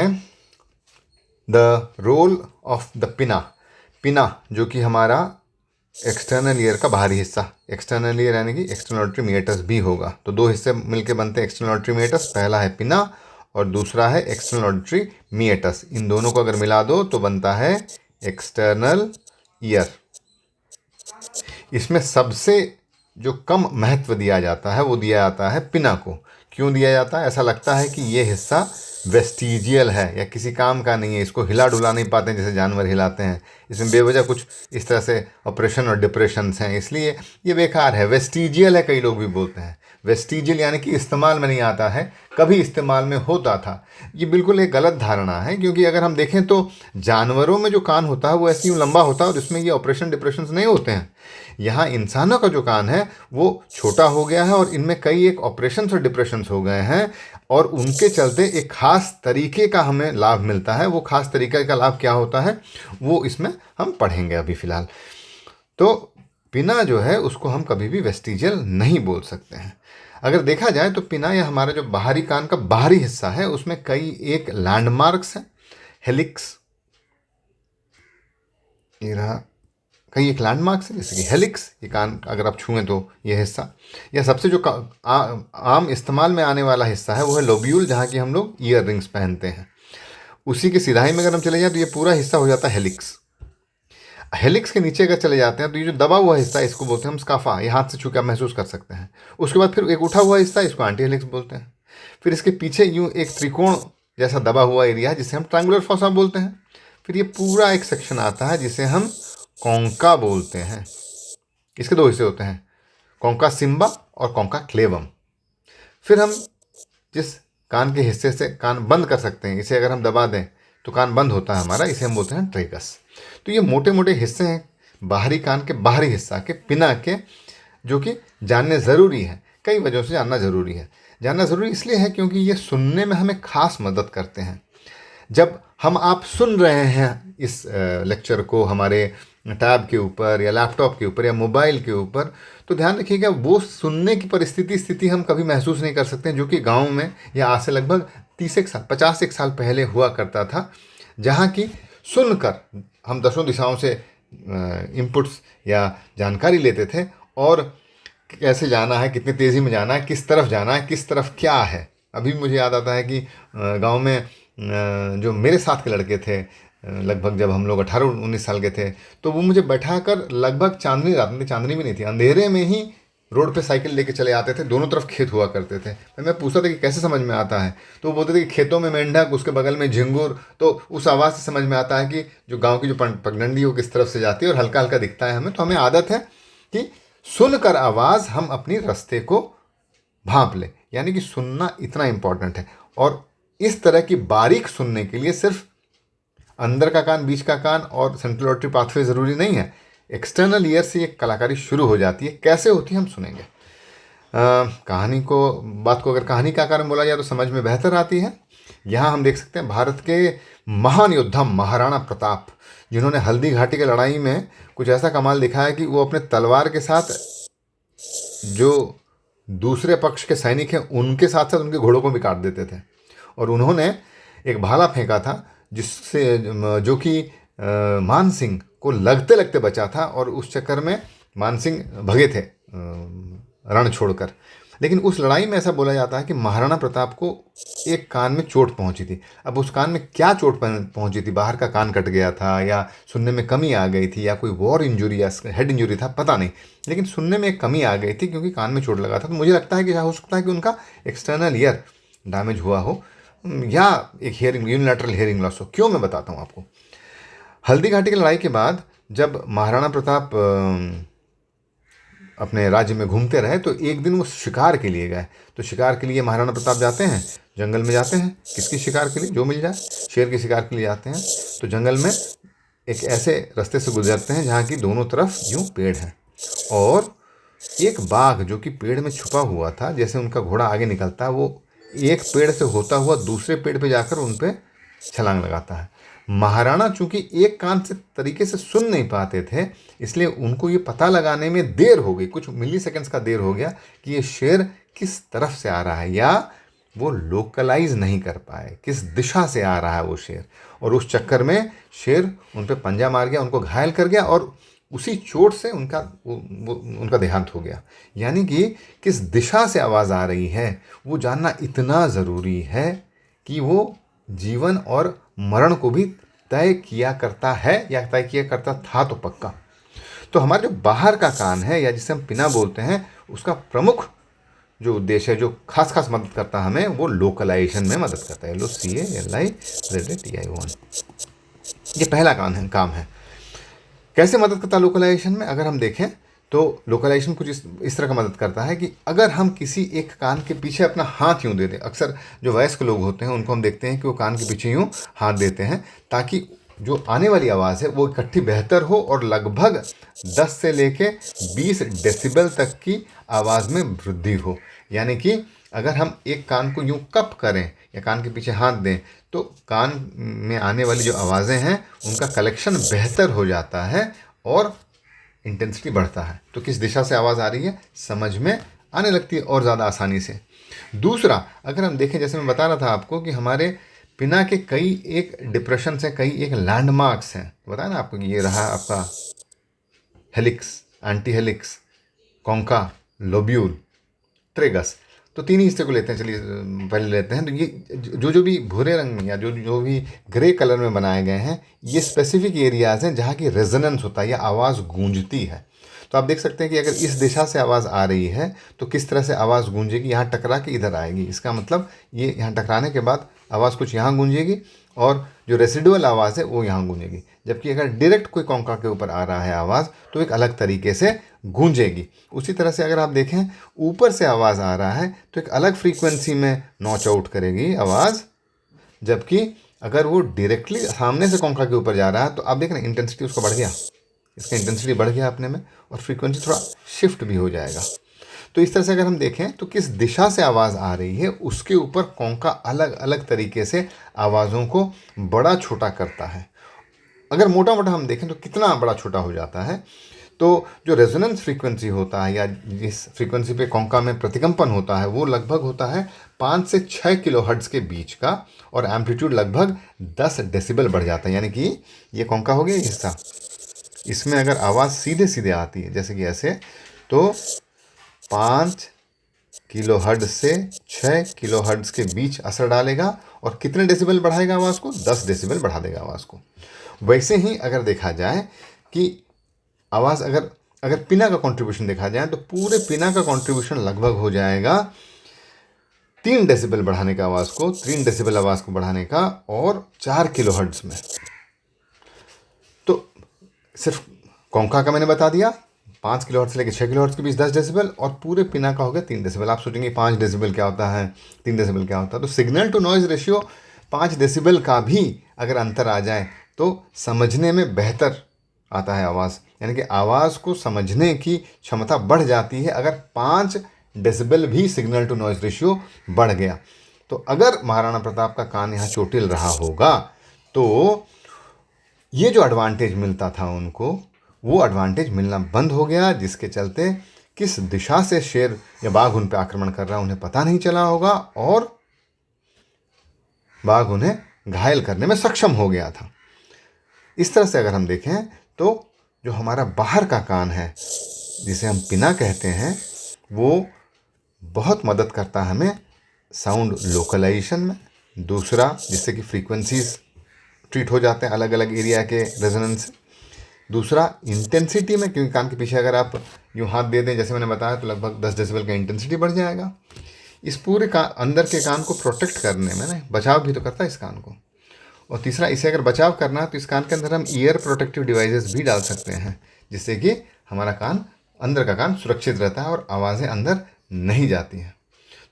The role of the पिना। पिना जो कि हमारा एक्सटर्नल ईयर का बाहरी हिस्सा, एक्सटर्नल ईयर यानी कि एक्सटर्नल ऑडिटरी मीएटस भी होगा। तो दो हिस्से मिलके बनते हैं एक्सटर्नल ऑडिटरी मीएटस, पहला है पिना और दूसरा है एक्सटर्नल ऑडिटरी मीएटस। इन दोनों को अगर मिला दो तो बनता है एक्सटर्नल ईयर। इसमें सबसे जो कम महत्व दिया जाता है वो दिया जाता है पिना को। क्यों दिया जाता है? ऐसा लगता है कि ये हिस्सा वेस्टिजियल है या किसी काम का नहीं है, इसको हिला डुला नहीं पाते हैं जैसे जानवर हिलाते हैं, इसमें बेवजह कुछ इस तरह से ऑपरेशन और डिप्रेशंस हैं, इसलिए ये बेकार है। वेस्टिजियल है कई लोग भी बोलते हैं। वेस्टिजियल यानी कि इस्तेमाल में नहीं आता है, कभी इस्तेमाल में होता था। ये बिल्कुल एक गलत धारणा है, क्योंकि अगर हम देखें तो जानवरों में जो कान होता है वो ऐसे यूँ लंबा होता है और इसमें ये ऑपरेशन डिप्रेशंस नहीं होते हैं। यहाँ इंसानों का जो कान है वो छोटा हो गया है और इनमें कई एक ऑपरेशंस और डिप्रेशंस हो गए हैं, और उनके चलते एक खास तरीके का हमें लाभ मिलता है। वो खास तरीके का लाभ क्या होता है वो इसमें हम पढ़ेंगे अभी फ़िलहाल। तो पिना जो है उसको हम कभी भी वेस्टिजियल नहीं बोल सकते हैं। अगर देखा जाए तो पिना या हमारा जो बाहरी कान का बाहरी हिस्सा है उसमें कई एक लैंडमार्क्स हैं। हेलिक्स, ये रहा, कई एक लैंडमार्क्स है जैसे कि हेलिक्स, ये कान अगर आप छुएं तो ये हिस्सा, या सबसे जो आम इस्तेमाल में आने वाला हिस्सा है वो है लोब्यूल, जहाँ की हम लोग ईयर रिंग्स पहनते हैं। उसी की सिधाई में अगर हम चले जाएं तो ये पूरा हिस्सा हो जाता है हेलिक्स। हेलिक्स के नीचे अगर चले जाते हैं तो ये जो दबा हुआ हिस्सा है इसको बोलते हैं हम स्काफा, ये हाथ से छू के आप महसूस कर सकते हैं। उसके बाद फिर एक उठा हुआ हिस्सा, इसको एंटी हेलिक्स बोलते हैं। फिर इसके पीछे यूँ एक त्रिकोण जैसा दबा हुआ एरिया है जिसे हम ट्रायंगुलर फॉसा बोलते हैं। फिर ये पूरा एक सेक्शन आता है जिसे हम कॉन्का बोलते हैं। इसके दो हिस्से होते हैं, कॉन्का सिम्बा और कॉन्का क्लेवम। फिर हम जिस कान के हिस्से से कान बंद कर सकते हैं, इसे अगर हम दबा दें तो कान बंद होता है हमारा, इसे हम बोलते हैं ट्रेगस। तो ये मोटे मोटे हिस्से हैं बाहरी कान के बाहरी हिस्सा के, पिना के, जो कि जानने ज़रूरी है। कई वजहों से जानना ज़रूरी है। जानना ज़रूरी इसलिए है क्योंकि ये सुनने में हमें खास मदद करते हैं। जब हम आप सुन रहे हैं इस लेक्चर को हमारे टैब के ऊपर या लैपटॉप के ऊपर या मोबाइल के ऊपर, तो ध्यान रखिएगा वो सुनने की स्थिति हम कभी महसूस नहीं कर सकते, जो कि गांव में या आज से लगभग 50 साल पहले हुआ करता था, जहाँ की सुनकर हम दसों दिशाओं से इनपुट्स या जानकारी लेते थे, और कैसे जाना है, कितनी तेज़ी में जाना है, किस तरफ जाना है, किस तरफ क्या है। अभी मुझे याद आता है कि गांव में जो मेरे साथ के लड़के थे, लगभग जब हम लोग 18-19 साल के थे, तो वो मुझे बैठाकर लगभग चांदनी रात में, चांदनी भी नहीं थी, अंधेरे में ही रोड पे साइकिल लेके चले आते थे। दोनों तरफ खेत हुआ करते थे। मैं पूछता था कि कैसे समझ में आता है, तो वो बोलते थे कि खेतों में मेंढक, उसके बगल में झिंगुर, तो उस आवाज़ से समझ में आता है कि जो गाँव की जो पगडंडी वो किस तरफ से जाती है, और हल्का हल्का दिखता है हमें। तो हमें आदत है कि सुनकर आवाज़ हम अपनी रास्ते को भांप लें, यानी कि सुनना इतना इम्पॉर्टेंट है। और इस तरह की बारीक सुनने के लिए सिर्फ अंदर का कान, बीच का कान और सेंट्रल ऑडिटरी पाथवे ज़रूरी नहीं है। एक्सटर्नल ईयर से एक कलाकारी शुरू हो जाती है। कैसे होती है हम सुनेंगे। बात को अगर कहानी का आकार में बोला जाए तो समझ में बेहतर आती है। यहाँ हम देख सकते हैं भारत के महान योद्धा महाराणा प्रताप, जिन्होंने हल्दी घाटी की लड़ाई में कुछ ऐसा कमाल दिखाया कि वो अपने तलवार के साथ जो दूसरे पक्ष के सैनिक हैं उनके साथ साथ उनके घोड़ों को भी काट देते थे। और उन्होंने एक भाला फेंका था जिससे जो कि मान सिंह को लगते लगते बचा था, और उस चक्कर में मान सिंह भगे थे रण छोड़कर। लेकिन उस लड़ाई में ऐसा बोला जाता है कि महाराणा प्रताप को एक कान में चोट पहुंची थी। अब उस कान में क्या चोट पहुंची थी, बाहर का कान कट गया था या सुनने में कमी आ गई थी या कोई वॉर इंजुरी या हेड इंजुरी था, पता नहीं, लेकिन सुनने में एक कमी आ गई थी क्योंकि कान में चोट लगा था। तो मुझे लगता है कि हो सकता है कि उनका एक्सटर्नल ईयर डैमेज हुआ हो या एक हियरिंग यूनिलैटरल हियरिंग लॉस हो। क्यों, मैं बताता हूँ आपको। हल्दी घाटी की लड़ाई के बाद जब महाराणा प्रताप अपने राज्य में घूमते रहे तो एक दिन वो शिकार के लिए गए। तो शिकार के लिए महाराणा प्रताप जाते हैं, जंगल में जाते हैं, किसकी शिकार के लिए, जो मिल जाए, शेर की शिकार के लिए जाते हैं। तो जंगल में एक ऐसे रास्ते से गुजरते हैं जहाँ की दोनों तरफ यूँ पेड़ हैं, और एक बाघ जो कि पेड़ में छुपा हुआ था, जैसे उनका घोड़ा आगे निकलता है, वो एक पेड़ से होता हुआ दूसरे पेड़ पे जाकर उन पे छलांग लगाता है। महाराणा चूंकि एक कान से तरीके से सुन नहीं पाते थे, इसलिए उनको ये पता लगाने में देर हो गई, कुछ मिली सेकेंड्स का देर हो गया कि ये शेर किस तरफ से आ रहा है, या वो लोकलाइज नहीं कर पाए किस दिशा से आ रहा है वो शेर, और उस चक्कर में शेर उन पे पंजा मार गया, उनको घायल कर गया और उसी चोट से उनका देहांत हो गया। यानी कि किस दिशा से आवाज़ आ रही है वो जानना इतना ज़रूरी है कि वो जीवन और मरण को भी तय किया करता है, या तय किया करता था तो पक्का। तो हमारा जो बाहर का कान है, या जिसे हम पिना बोलते हैं, उसका प्रमुख जो उद्देश्य है, जो खास खास मदद करता है हमें, वो लोकलाइजेशन में मदद करता है। LOCALIZATION, ये पहला काम है। कैसे मदद करता है लोकलाइजेशन में? अगर हम देखें तो लोकलाइजेशन कुछ इस तरह का मदद करता है कि अगर हम किसी एक कान के पीछे अपना हाथ यूँ दे दें, अक्सर जो वयस्क लोग होते हैं उनको हम देखते हैं कि वो कान के पीछे यूँ हाथ देते हैं ताकि जो आने वाली आवाज़ है वो इकट्ठी बेहतर हो और लगभग 10 से लेके 20 डेसिबल तक की आवाज़ में वृद्धि हो। यानी कि अगर हम एक कान को यूँ कप करें या कान के पीछे हाथ दें तो कान में आने वाली जो आवाज़ें हैं उनका कलेक्शन बेहतर हो जाता है और इंटेंसिटी बढ़ता है। तो किस दिशा से आवाज़ आ रही है समझ में आने लगती है और ज़्यादा आसानी से। दूसरा, अगर हम देखें, जैसे मैं बता रहा था आपको कि हमारे पिना के कई एक डिप्रेशन से कई एक लैंडमार्क्स हैं। बताया ना आपको कि ये रहा आपका helix, anti helix, concha, lobule, tragus. तो तीन ही हिस्से को लेते हैं, चलिए पहले लेते हैं। तो ये जो भी भूरे रंग में या जो भी ग्रे कलर में बनाए गए हैं, ये स्पेसिफिक एरियाज हैं जहाँ की रेजोनेंस होता है या आवाज़ गूंजती है। तो आप देख सकते हैं कि अगर इस दिशा से आवाज़ आ रही है तो किस तरह से आवाज़ गूंजेगी, यहाँ टकरा के इधर आएगी। इसका मतलब ये यहाँ टकराने के बाद आवाज़ कुछ यहाँ गूंजेगी और जो रेसिडुअल आवाज़ है वो यहाँ गूंजेगी। जबकि अगर डायरेक्ट कोई कॉन्का के ऊपर आ रहा है आवाज़ तो एक अलग तरीके से गूंजेगी। उसी तरह से अगर आप देखें ऊपर से आवाज़ आ रहा है तो एक अलग फ्रीक्वेंसी में नॉच आउट करेगी आवाज़, जबकि अगर वो डायरेक्टली सामने से कॉन्का के ऊपर जा रहा है तो आप देख रहे हैं इंटेंसिटी उसका बढ़ गया, इसका इंटेंसिटी बढ़ गया अपने में और फ्रीक्वेंसी थोड़ा शिफ्ट भी हो जाएगा। तो इस तरह से अगर हम देखें तो किस दिशा से आवाज़ आ रही है उसके ऊपर कॉन्का अलग अलग तरीके से आवाज़ों को बड़ा छोटा करता है। अगर मोटा मोटा हम देखें तो कितना बड़ा छोटा हो जाता है, तो जो रेजोनेंस फ्रीक्वेंसी होता है या जिस फ्रीक्वेंसी पे कॉन्का में प्रतिकंपन होता है वो लगभग होता है 5 से 6 किलोहर्ट्ज़ के बीच का और एम्पलीट्यूड लगभग 10 डेसिबल बढ़ जाता है। यानी कि ये कॉन्का हो गया ये हिस्सा, इसमें अगर आवाज़ सीधे सीधे आती है जैसे कि ऐसे, तो 5 किलोहर्ट्ज़ से 6 किलोहर्ट्ज़ के बीच असर डालेगा और कितने डेसिबल बढ़ाएगा आवाज़ को? 10 डेसिबल बढ़ा देगा आवाज़ को। वैसे ही अगर देखा जाए कि आवाज़ अगर पिना का कंट्रीब्यूशन देखा जाए तो पूरे पिना का कंट्रीब्यूशन लगभग हो जाएगा 3 डेसिबल बढ़ाने का आवाज़ को, 3 डेसिबल आवाज़ को बढ़ाने का और 4 किलोहर्ट्ज़ में। तो सिर्फ कॉन्का का मैंने बता दिया 5 किलोहर्ट्ज़ से लेकर 6 किलोहर्ट्ज़ के बीच 10 डेसिबल और पूरे पिना का हो गया 3 डेसिबल। आप सोचेंगे 5 डेसिबल क्या होता है, 3 डेसिबल क्या होता है? तो signal to noise ratio 5 decibel का भी अगर अंतर आ जाए तो समझने में बेहतर आता है आवाज़। यानी कि आवाज़ को समझने की क्षमता बढ़ जाती है अगर 5 डेसिबल भी सिग्नल टू नॉइज़ रेशियो बढ़ गया। तो अगर महाराणा प्रताप का कान यहाँ चोटिल रहा होगा तो ये जो एडवांटेज मिलता था उनको, वो एडवांटेज मिलना बंद हो गया, जिसके चलते किस दिशा से शेर या बाघ उन पर आक्रमण कर रहा है उन्हें पता नहीं चला होगा और बाघ उन्हें घायल करने में सक्षम हो गया था। इस तरह से अगर हम देखें तो जो हमारा बाहर का कान है जिसे हम पिना कहते हैं वो बहुत मदद करता है हमें साउंड लोकलाइजेशन में। दूसरा, जिससे कि फ्रीक्वेंसीज ट्रीट हो जाते हैं अलग अलग एरिया के रेजोनेंस। दूसरा, इंटेंसिटी में, क्योंकि कान के पीछे अगर आप यूँ हाथ दे दें जैसे मैंने बताया तो लगभग 10 डेसिबल का इंटेंसिटी बढ़ जाएगा। इस पूरे अंदर के कान को प्रोटेक्ट करने में ना बचाव भी तो करता है इस कान को। और तीसरा, इसे अगर बचाव करना है तो इस कान के अंदर हम ईयर प्रोटेक्टिव डिवाइसेस भी डाल सकते हैं जिससे कि हमारा कान, अंदर का कान सुरक्षित रहता है और आवाज़ें अंदर नहीं जाती हैं।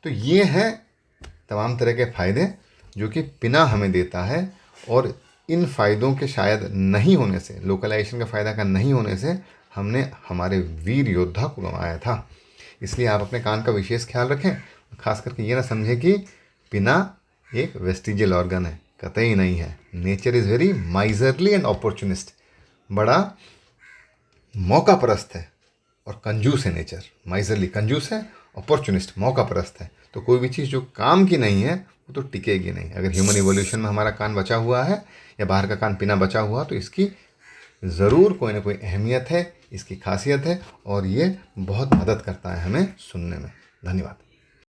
तो ये हैं तमाम तरह के फ़ायदे जो कि पिना हमें देता है और इन फ़ायदों के शायद नहीं होने से, लोकलाइजेशन का फ़ायदा का नहीं होने से हमने हमारे वीर योद्धा को गंवाया था। इसलिए आप अपने कान का विशेष ख्याल रखें, खास करके ये ना समझें कि पिना एक वेस्टिजियल ऑर्गन है, कतई नहीं है। Nature is very miserly and opportunist, बड़ा मौका परस्त है और कंजूस है नेचर। माइजरली कंजूस है अपॉर्चुनिस्ट, मौका परस्त है, तो कोई भी चीज़ जो काम की नहीं है वो तो टिकेगी नहीं। अगर ह्यूमन इवोल्यूशन में हमारा कान बचा हुआ है या बाहर का कान पीना बचा हुआ, तो इसकी ज़रूर कोई ना कोई अहमियत है, इसकी खासियत है, और ये बहुत मदद करता है हमें सुनने में। धन्यवाद।